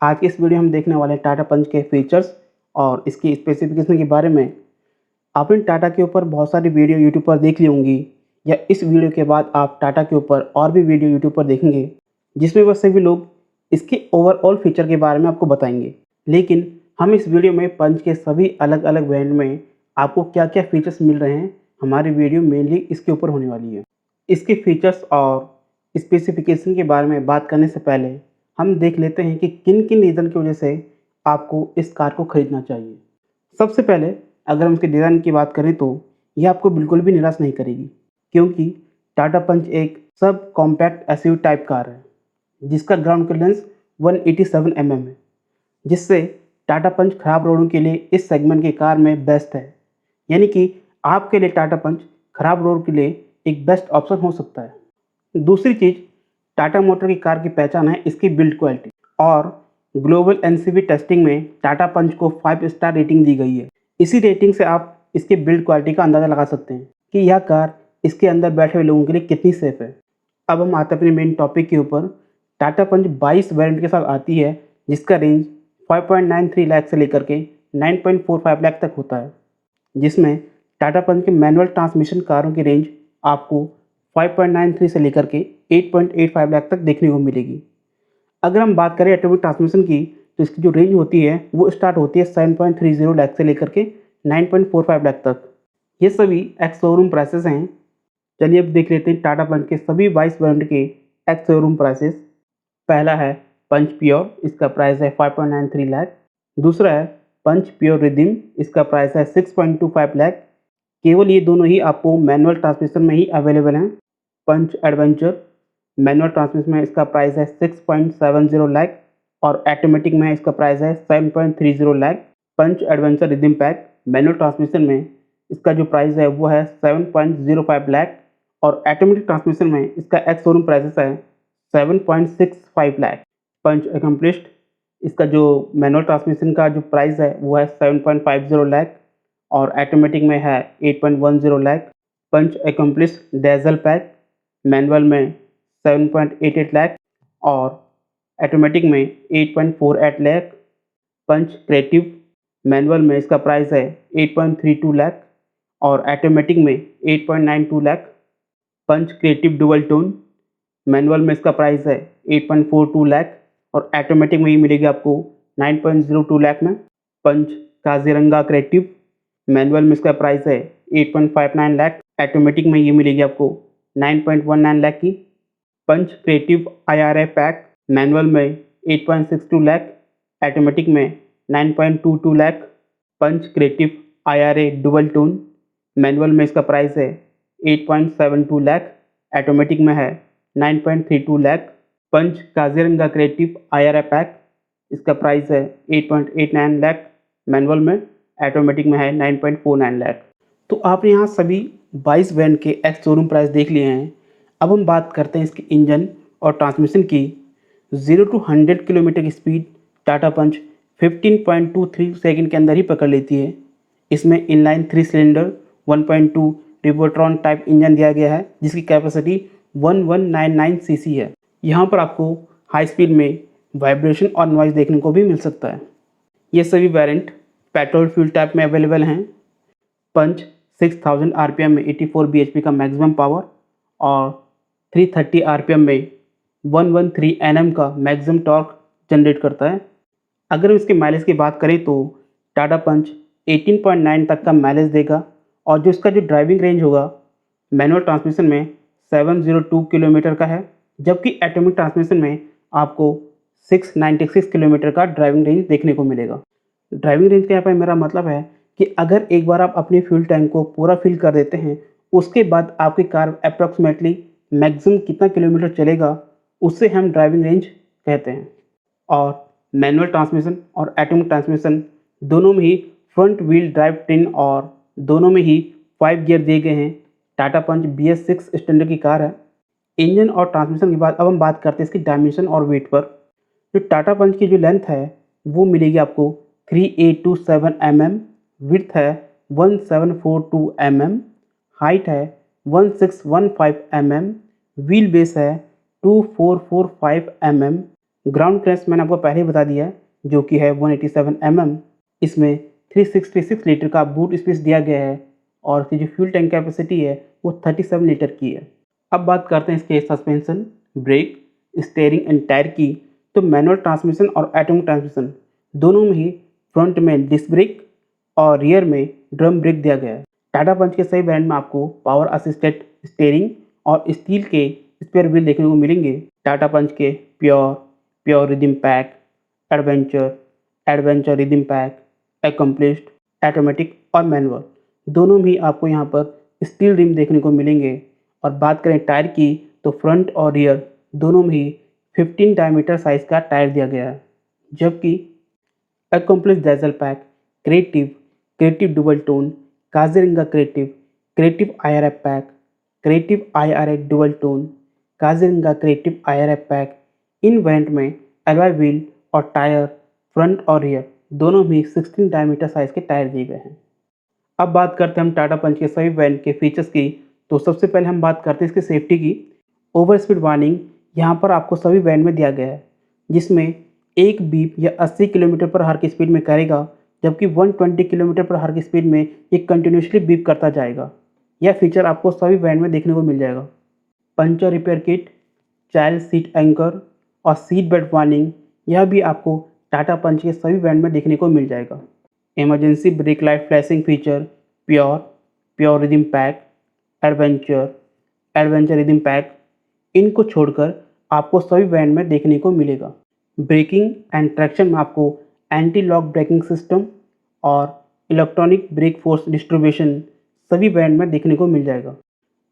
आज की इस वीडियो में हम देखने वाले हैं टाटा पंच के फीचर्स और इसकी स्पेसिफिकेशन के बारे में। आपने टाटा के ऊपर बहुत सारी वीडियो यूट्यूब पर देख ली होंगी, या इस वीडियो के बाद आप टाटा के ऊपर और भी वीडियो यूट्यूब पर देखेंगे जिसमें वह सभी लोग इसके ओवरऑल फीचर के बारे में आपको बताएंगे। लेकिन हम इस वीडियो में पंच के सभी अलग अलग ब्रांड में आपको क्या क्या फीचर्स मिल रहे हैं, हमारी वीडियो मेनली इसके ऊपर होने वाली है। इसके फीचर्स और स्पेसिफिकेशन के बारे में बात करने से पहले हम देख लेते हैं कि किन किन रीज़न की वजह से आपको इस कार को खरीदना चाहिए। सबसे पहले अगर हम इसके डिज़ाइन की बात करें तो यह आपको बिल्कुल भी निराश नहीं करेगी, क्योंकि टाटा पंच एक sub compact SUV type car है जिसका ग्राउंड क्लियरेंस 187 mm है, जिससे टाटा पंच खराब रोडों के लिए इस सेगमेंट की कार में बेस्ट है। यानी कि आपके लिए टाटा पंच खराब रोड के लिए एक बेस्ट ऑप्शन हो सकता है। दूसरी चीज़, टाटा मोटर की कार की पहचान है इसकी बिल्ड क्वालिटी, और ग्लोबल एनसीबी टेस्टिंग में टाटा पंच को 5 स्टार रेटिंग दी गई है। इसी रेटिंग से आप इसकी बिल्ड क्वालिटी का अंदाज़ा लगा सकते हैं कि यह कार इसके अंदर बैठे हुए लोगों के लिए कितनी सेफ है। अब हम आते हैं अपने मेन टॉपिक के ऊपर। टाटा पंच 22 वेरिएंट के साथ आती है जिसका रेंज 5.93 लाख से लेकर के 9.45 लाख तक होता है, जिसमें टाटा पंच के मैनुअल ट्रांसमिशन कारों की रेंज आपको 5.93 से लेकर के 8.85 लाख तक देखने को मिलेगी। अगर हम बात करें ऑटोमेटिक ट्रांसमिशन की तो इसकी जो रेंज होती है वो स्टार्ट होती है 7.30 लाख से लेकर के 9.45 लाख तक। ये सभी एक्स शोरूम प्राइसेस हैं। चलिए अब देख लेते हैं टाटा पंच के सभी 22 वेरिएंट के एक्स शोरूम प्राइसेस। पहला है पंच प्योर, इसका प्राइस है 5.93 लाख। दूसरा है पंच प्योर रिदिम, इसका प्राइस है 6.25 लाख। केवल ये दोनों ही आपको मैनुअल ट्रांसमिशन में ही अवेलेबल हैं। पंच एडवेंचर मैनुअल ट्रांसमिशन में इसका प्राइस है 6.70 लाख और ऑटोमेटिक में इसका प्राइस है 7.30 lakh. Punch adventure rhythm pack manual transmission में इसका जो प्राइस है वो है 7.05 लाख और ऑटोमेटिक ट्रांसमिशन में इसका एक्स शोरूम प्राइस है 7.65 लाख। पंच एकम्प्लिश्ड इसका जो मैनुअल ट्रांसमिशन का जो प्राइस है वो है 7.50 लाख और ऑटोमेटिक में है 8.10 लाख। पंच एकम्प्लिश डैजल पैक मैनुअल में 7.88 लाख और ऑटोमेटिक में 8.48 लाख। पंच क्रिएटिव मैनुअल में इसका प्राइस है 8.32 लाख और ऑटोमेटिक में 8.92 lakh. Punch creative dual tone manual में इसका प्राइस है 8.42 लाख और ऑटोमेटिक में ही मिलेगी आपको 9.02 लाख में। पंच काजीरंगा क्रिएटिव मैनुअल में इसका प्राइस है 8.59 लाख, ऑटोमेटिक में ये मिलेगी आपको 9.19 लाख की। Punch creative IRA pack manual में 8.62 लाख, ऑटोमेटिक में 9.22 lakh. Punch creative IRA dual tone manual में इसका प्राइस है 8.72 लाख, ऑटोमेटिक में है 9.32 लाख। पंच काजीरंगा क्रिएटिव IRA पैक इसका प्राइस है 8.89 लाख मैनुअल में, ऑटोमेटिक में है 9.49 लाख। तो आपने यहाँ सभी 22 वेरिएंट के एक्स शोरूम प्राइस देख लिए हैं। अब हम बात करते हैं इसके इंजन और ट्रांसमिशन की। 0 to 100 किलोमीटर की स्पीड टाटा पंच 15.23 सेकंड के अंदर ही पकड़ लेती है। इसमें इनलाइन 3 सिलेंडर 1.2 रिवोल्ट्रॉन टाइप इंजन दिया गया है जिसकी कैपेसिटी 1199 सीसी है। यहाँ पर आपको हाई स्पीड में वाइब्रेशन और नॉइज़ देखने को भी मिल सकता है। ये सभी वेरिएंट पेट्रोल फ्यूल टाइप में अवेलेबल हैं। पंच 6000 RPM में 84 bhp का मैक्सिमम पावर और 330 RPM में 113 Nm का मैक्सिमम टॉर्क जनरेट करता है। अगर हम इसके माइलेज की बात करें तो टाटा पंच 18.9 तक का माइलेज देगा और जो इसका जो ड्राइविंग रेंज होगा मैनुअल ट्रांसमिशन में 702 किलोमीटर का है, जबकि ऑटोमेटिक ट्रांसमिशन में आपको 696 किलोमीटर का ड्राइविंग रेंज देखने को मिलेगा। ड्राइविंग रेंज के यहाँ पर मेरा मतलब है कि अगर एक बार आप अपने फ्यूल टैंक को पूरा फिल कर देते हैं, उसके बाद आपकी कार अप्रॉक्सीमेटली मैक्सिमम कितना किलोमीटर चलेगा उससे हम ड्राइविंग रेंज कहते हैं। और मैनुअल ट्रांसमिशन और ऑटोमेटिक ट्रांसमिशन दोनों में ही फ्रंट व्हील ड्राइव ट्रेन और दोनों में ही 5 गियर दिए गए हैं। टाटा पंच BS6 स्टैंडर्ड की कार है। इंजन और ट्रांसमिशन के बाद अब हम बात करते हैं इसकी डायमेंशन और वेट पर। जो टाटा पंच की जो लेंथ है वो मिलेगी आपको 3827 mm, विड्थ है 1742 mm, हाइट है 1615 mm, व्हील बेस है 2445 mm, ग्राउंड क्लियरेंस मैंने आपको पहले ही बता दिया है, जो कि है 187 mm। इसमें 366 लीटर का बूट स्पेस दिया गया है और इसकी जो फ्यूल टैंक कैपेसिटी है वो 37 लीटर की है। अब बात करते हैं इसके suspension, brake, steering and tyre की। तो मैनुअल ट्रांसमिशन और ऑटोमेटिक ट्रांसमिशन दोनों में ही फ्रंट में डिस्क ब्रेक और रियर में ड्रम ब्रेक दिया गया है। टाटा पंच के सभी ब्रांड में आपको पावर असिस्टेड स्टीयरिंग और स्टील के स्पेयर व्हील देखने को मिलेंगे। टाटा पंच के pure rhythm pack, adventure rhythm pack, accomplished, automatic और मैनुअल दोनों में ही आपको यहाँ पर स्टील रिम देखने को मिलेंगे। और बात करें टायर की तो फ्रंट और रियर दोनों में ही 15 डायमीटर साइज का टायर दिया गया है। जबकि accomplished dazzle pack, creative dual tone, Kaziranga creative IRF pack, creative IRA dual tone, Kaziranga creative IRF pack इन वेरिएंट में एलॉय व्हील और टायर फ्रंट और रियर दोनों भी 16 डायमीटर साइज के टायर दिए गए हैं। अब बात करते हैं हम टाटा पंच के सभी वेरिएंट के फीचर्स की। तो सबसे पहले हम बात करते हैं इसकी सेफ्टी की। ओवर स्पीड वार्निंग यहाँ पर आपको सभी वेरिएंट में दिया गया है, जिसमें एक बीप या 80 किलोमीटर पर आवर की स्पीड में करेगा, जबकि 120 किलोमीटर पर आवर की स्पीड में ये कंटिन्यूसली बीप करता जाएगा। यह फीचर आपको सभी वेरिएंट में देखने को मिल जाएगा। Puncture repair kit, child seat anchor और सीट बेल्ट वार्निंग यह भी आपको टाटा पंच के सभी वेरिएंट में देखने को मिल जाएगा। Emergency brake light flashing feature, pure rhythm pack, adventure rhythm pack इनको छोड़कर आपको सभी वेरिएंट में देखने को मिलेगा। ब्रेकिंग एंड ट्रैक्शन में आपको एंटी लॉक ब्रेकिंग सिस्टम और इलेक्ट्रॉनिक ब्रेक फोर्स डिस्ट्रीब्यूशन सभी वेरिएंट में देखने को मिल जाएगा।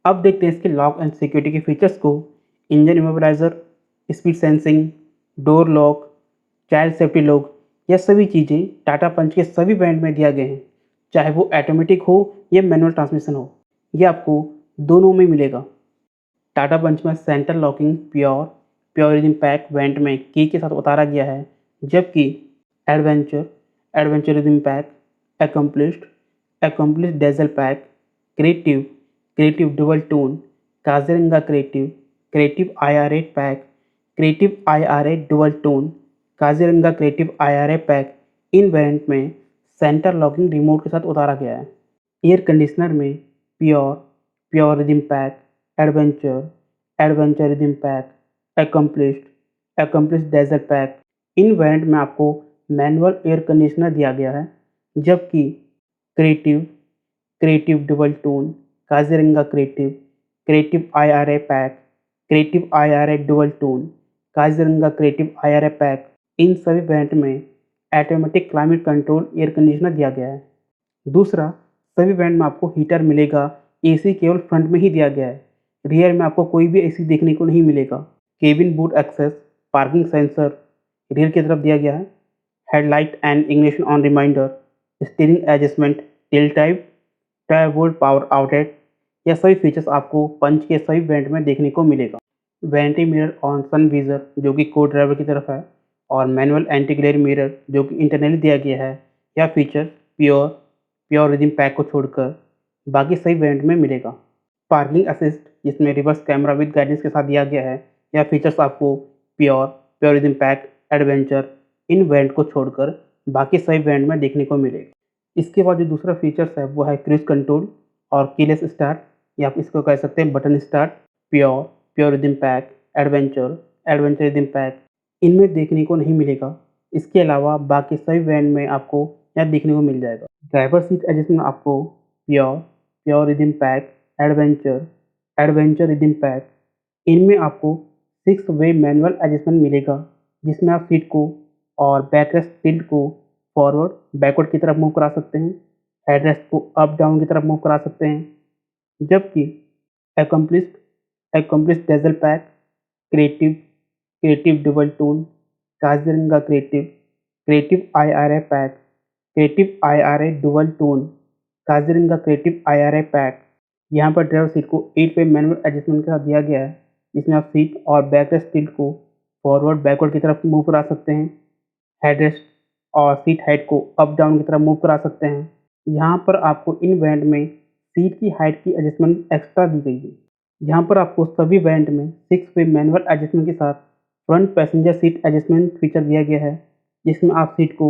अब देखते हैं इसके लॉक एंड सिक्योरिटी के फीचर्स को। Engine immobiliser, speed sensing, door lock, child safety lock, यह सभी चीज़ें टाटा पंच के सभी वेरिएंट में दिया गए हैं, चाहे वो ऑटोमेटिक हो या मैनुअल ट्रांसमिशन हो, यह आपको दोनों में मिलेगा। टाटा पंच में centre locking pure rhythm pack variant में की के साथ उतारा गया है, जबकि adventure rhythm pack, accomplished dazzle pack, creative dual tone, Kaziranga creative IRA pack, creative IRA dual tone, Kaziranga creative IRA pack इन वेरिएंट में सेंटर लॉकिंग रिमोट के साथ उतारा गया है। एयर कंडीशनर में pure rhythm pack, adventure rhythm pack, accomplished dazzle pack इन variant में आपको मैनुअल एयर कंडीशनर दिया गया है, जबकि creative dual tone, Kaziranga creative IRA pack, creative IRA dual tone, Kaziranga creative IRA pack इन सभी वेरिएंट में automatic climate control air conditioner दिया गया है। दूसरा, सभी वेरिएंट में आपको हीटर मिलेगा। AC केवल फ्रंट में ही दिया गया है, रियर में आपको कोई भी AC देखने को नहीं मिलेगा। Cabin boot access, parking sensor rear की तरफ दिया गया है। Headlight and ignition on reminder, steering adjustment, tilt type, 12 volt power outlet, यह सभी फीचर्स आपको पंच के सभी वेरिएंट में देखने को मिलेगा। वैनिटी मिरर ऑन सन विजर जो कि को ड्राइवर की तरफ है, और मैनुअल एंटी ग्लेयर मिरर जो कि इंटरनली दिया गया है। यह फीचर प्योर रिदम पैक को छोड़कर बाकी सही वेरिएंट में मिलेगा। पार्किंग असिस्ट जिसमें रिवर्स कैमरा विद गाइडेंस के साथ दिया गया है, यह फीचर्स आपको pure rhythm pack, adventure in variant को छोड़कर बाकी सही वेरिएंट में देखने को मिलेगा। इसके बाद जो दूसरा फीचर्स है वो है क्रूज कंट्रोल और कीलेस स्टार्ट, या आप इसको कह सकते हैं button start. Pure rhythm pack, adventure rhythm pack इनमें देखने को नहीं मिलेगा। इसके अलावा बाकी सभी वेरिएंट में आपको यह देखने को मिल जाएगा। ड्राइवर सीट एडजस्टमेंट आपको pure rhythm pack, adventure rhythm pack इनमें आपको 6 वे मैनुअल एडजस्टमेंट मिलेगा, जिसमें आप सीट को और बैकरेस्ट टिल्ट को फॉरवर्ड बैकवर्ड की तरफ मूव करा सकते हैं, हेडरेस्ट को अप डाउन की तरफ मूव करा सकते हैं। जबकि accomplished dazzle pack, creative dual tone, Kaziranga creative IRA pack, creative IRA dual tone, Kaziranga creative IRA pack, यहाँ पर ड्राइवर सीट को 8 वे मैनुअल एडजस्टमेंट के साथ दिया गया है, जिसमें आप सीट और बैकरेस्ट टिल्ट को फॉरवर्ड बैकवर्ड की तरफ मूव करा सकते हैं, हेडरेस्ट और सीट हाइट को अप डाउन की तरफ मूव करा सकते हैं। यहाँ पर आपको इन वेरिएंट में सीट की हाइट की एडजस्टमेंट एक्स्ट्रा दी गई है। यहाँ पर आपको सभी वेरिएंट में 6 वे मैनुअल एडजस्टमेंट के साथ front passenger seat adjustment feature दिया गया है, जिसमें आप सीट को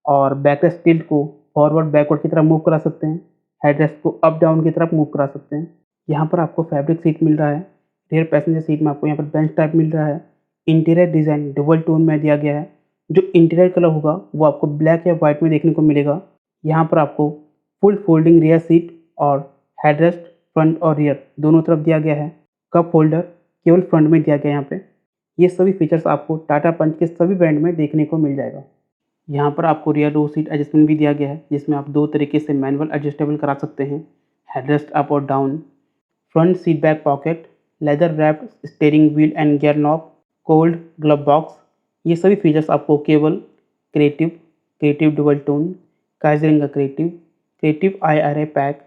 और बैकरेस्ट टिल्ट को फॉरवर्ड बैकवर्ड की तरफ मूव करा सकते हैं, हेडरेस्ट को अप डाउन की तरफ मूव करा सकते हैं। यहाँ पर आपको फैब्रिक सीट मिल रहा है। रियर पैसेंजर सीट में आपको यहाँ पर बेंच टाइप मिल रहा है। इंटीरियर डिज़ाइन डुअल टोन में दिया गया है। जो इंटीरियर कलर होगा वो आपको ब्लैक या वाइट में देखने को मिलेगा। यहाँ पर आपको फुल फोल्डिंग रियर सीट और हेडरेस्ट फ्रंट और रियर दोनों तरफ दिया गया है। कप होल्डर केवल फ्रंट में दिया गया है यहाँ पे। ये सभी फीचर्स आपको टाटा पंच के सभी ब्रांड में देखने को मिल जाएगा। यहाँ पर आपको रियर रो सीट एडजस्टमेंट भी दिया गया है, जिसमें आप 2 तरीके से मैनुअल एडजस्टेबल करा सकते हैं, हेडरेस्ट अप और down. Front seat back pocket, leather wrapped steering wheel and gear knob, cold glove box, ये सभी फीचर्स आपको केवल creative dual tone, Kaziranga creative IRA pack,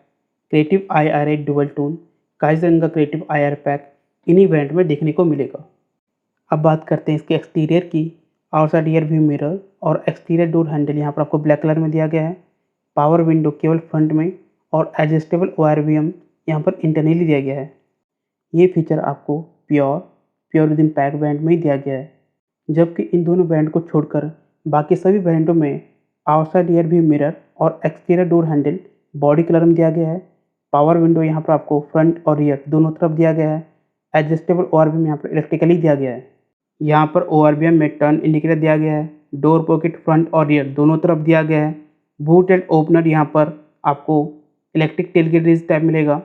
creative IRA dual tone, Kaziranga creative IRA pack इन्हीं brand में देखने को मिलेगा। अब बात करते हैं इसके एक्सटीरियर की। आउटसाइड रियर व्यू मिरर और एक्सटीरियर डोर हैंडल यहाँ पर आपको ब्लैक कलर में दिया गया है। पावर विंडो केवल फ्रंट में और एडजस्टेबल ORVM यहाँ पर इंटरनली दिया गया है। ये फीचर आपको प्योर विदिन पैक ब्रांड में ही दिया गया है, जबकि इन दोनों ब्रांड को छोड़कर बाकी सभी ब्रांडों में आउटसाइड रियर व्यू मिरर और exterior door handle body colour में दिया गया है। पावर विंडो यहाँ पर आपको फ्रंट और रियर दोनों तरफ दिया गया है। एडजस्टेबल ORVM यहाँ पर इलेक्ट्रिकली दिया गया है। यहाँ पर ORVM में टर्न इंडिकेटर दिया गया है। डोर पॉकेट फ्रंट और रियर दोनों तरफ दिया गया है। बूट एंड ओपनर यहाँ पर आपको इलेक्ट्रिक टेलगेट रिज टाइप मिलेगा।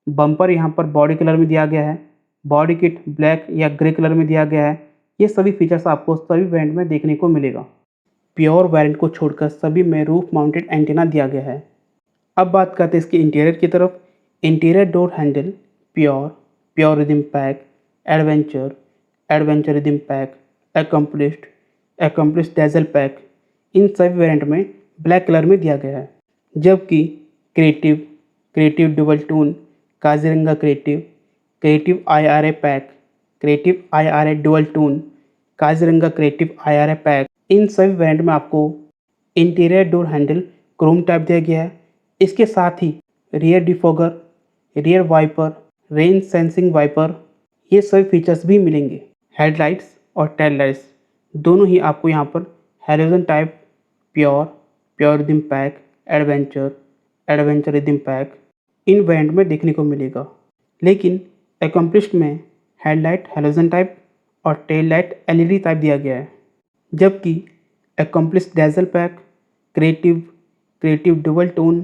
बम्पर यहाँ पर बॉडी कलर में दिया गया है। बॉडी किट ब्लैक या ग्रे कलर में दिया गया है। ये सभी फीचर्स आपको सभी ब्रांड में देखने को मिलेगा। प्योर वेरिएंट को छोड़कर सभी में रूफ माउंटेड एंटीना दिया गया है। अब बात करते हैं इसके इंटीरियर की तरफ। Interior door handle pure rhythm pack, adventure rhythm pack, accomplished dazzle pack, इन सभी वेरिएंट में ब्लैक कलर में दिया गया है। जबकि creative dual tone, Kaziranga creative IRA pack, creative IRA dual tone, Kaziranga creative IRA pack, इन सभी वेरिएंट में आपको interior door handle chrome type दिया गया है। इसके साथ ही rear defogger, rear wiper, rain sensing wiper, ये सभी फीचर्स भी मिलेंगे। हेडलाइट्स और टेल लाइट्स दोनों ही आपको यहाँ पर halogen type pure rhythm pack, adventure rhythm pack इन वेरिएंट में देखने को मिलेगा। लेकिन एकम्प्लिश्ड में हेडलाइट हैलोजन टाइप और टेल लाइट LED टाइप दिया गया है। जबकि accomplished dazzle pack, creative dual tone,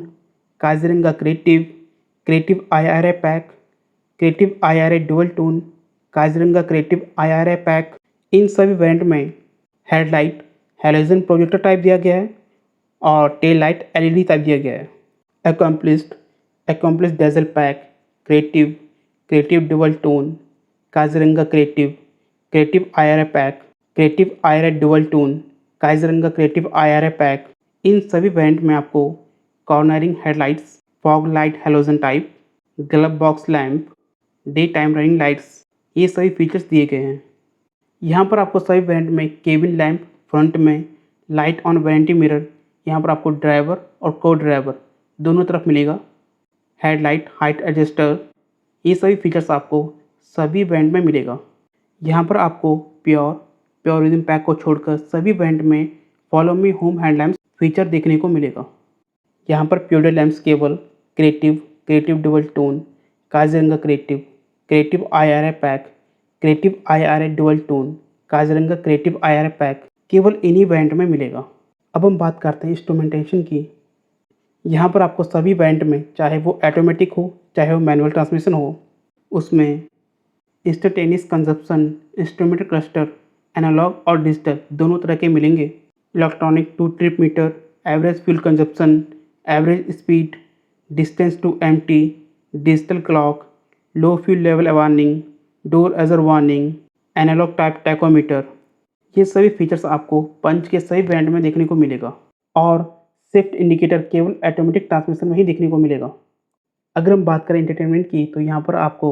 Kaziranga creative IRA pack, creative IRA dual tone, Kaziranga creative IRA pack, इन सभी वेरिएंट में हेडलाइट हैलोजन प्रोजेक्टर टाइप दिया गया है और टेल लाइट LED टाइप दिया गया है। Accomplished dazzle pack, creative dual tone, Kaziranga creative IRA pack, creative IRA dual tone, Kaziranga creative IRA pack, इन सभी वेरिएंट में आपको cornering headlights, fog light halogen type, glove box lamp, day time running lights, ये सभी features दिए गए हैं। यहाँ पर आपको सभी वेरिएंट में केबिन लैंप फ्रंट में, लाइट ऑन वैनिटी मिरर, यहाँ पर आपको ड्राइवर और को ड्राइवर दोनों तरफ मिलेगा। हेडलाइट हाइट एडजस्टर, ये सभी फीचर्स आपको सभी ब्रांड में मिलेगा। यहाँ पर आपको प्योर रिदम पैक को छोड़कर सभी ब्रांड में follow me home headlamps feature देखने को मिलेगा। यहाँ पर प्योर लैंप्स केवल creative dual tone, Kaziranga creative IRA pack, creative IRA dual tone, Kaziranga creative IRA pack केवल इन्हीं ब्रांड में मिलेगा। अब हम बात करते हैं इंस्ट्रूमेंटेशन की। यहाँ पर आपको सभी ब्रांड में, चाहे वो ऑटोमेटिक हो चाहे वो मैनुअल ट्रांसमिशन हो, उसमें instantaneous consumption, instrument cluster, analogue और डिजिटल दोनों तरह के मिलेंगे। Electronic two trip meter, average fuel consumption, average speed, distance to empty, digital clock, low fuel level warning, door ajar warning, analogue type tachometer, ये सभी features आपको पंच के सभी ब्रांड में देखने को मिलेगा। और शिफ्ट इंडिकेटर केवल ऑटोमेटिक ट्रांसमिशन में ही देखने को मिलेगा। अगर हम बात करें एंटरटेनमेंट की, तो यहाँ पर आपको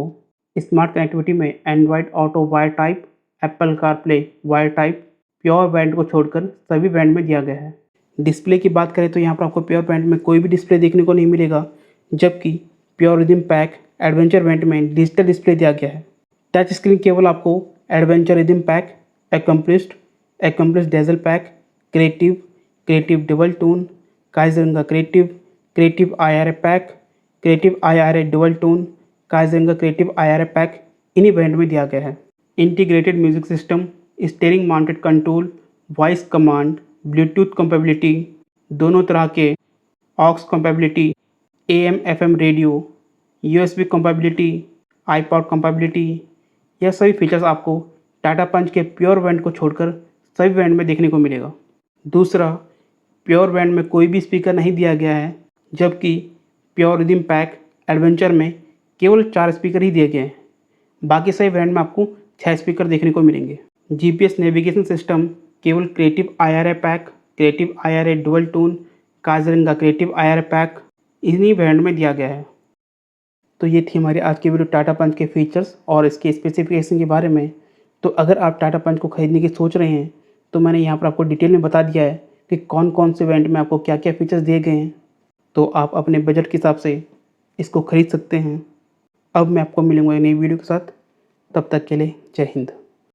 स्मार्ट कनेक्टिविटी में Android auto wire type, Apple CarPlay wire type pure brand को छोड़कर सभी ब्रांड में दिया गया है। डिस्प्ले की बात करें तो यहाँ पर आपको प्योर ब्रांड में कोई भी डिस्प्ले देखने को नहीं मिलेगा, जबकि pure rhythm pack adventure brand में डिजिटल डिस्प्ले दिया गया है। टच स्क्रीन केवल आपको adventure rhythm pack, accomplished dazzle pack, creative double tone, Kaziranga creative IRA pack, creative IRA double tone, Kaziranga creative IRA pack इन्हीं वेरिएंट में दिया गया है। Integrated music system, steering mounted control, voice command, bluetooth compatibility, दोनों तरह के aux compatibility, AM FM radio, USB compatibility, iPod compatibility, यह सभी फीचर्स आपको टाटा पंच के प्योर वेरिएंट को छोड़कर सभी वेरिएंट में देखने को मिलेगा। दूसरा, प्योर वेरिएंट में कोई भी स्पीकर नहीं दिया गया है, जबकि प्योर रिदम पैक एडवेंचर में केवल 4 स्पीकर ही दिए गए हैं। बाकी सभी वेरिएंट में आपको 6 स्पीकर देखने को मिलेंगे। GPS नेविगेशन सिस्टम केवल creative IRA pack, creative IRA dual tone, Kaziranga creative IRA pack इन्हीं वेरिएंट में दिया गया है। तो ये थी हमारी आज की वीडियो टाटा पंच के फीचर्स और इसके स्पेसिफिकेशन के बारे में। तो अगर आप टाटा पंच को खरीदने की सोच रहे हैं तो मैंने यहाँ पर आपको डिटेल में बता दिया है कि कौन कौन से वेरिएंट में आपको क्या क्या फीचर्स दिए गए हैं। तो आप अपने बजट के हिसाब से इसको खरीद सकते हैं। अब मैं आपको मिलूँगा एक नई वीडियो के साथ, तब तक के लिए जय हिंद।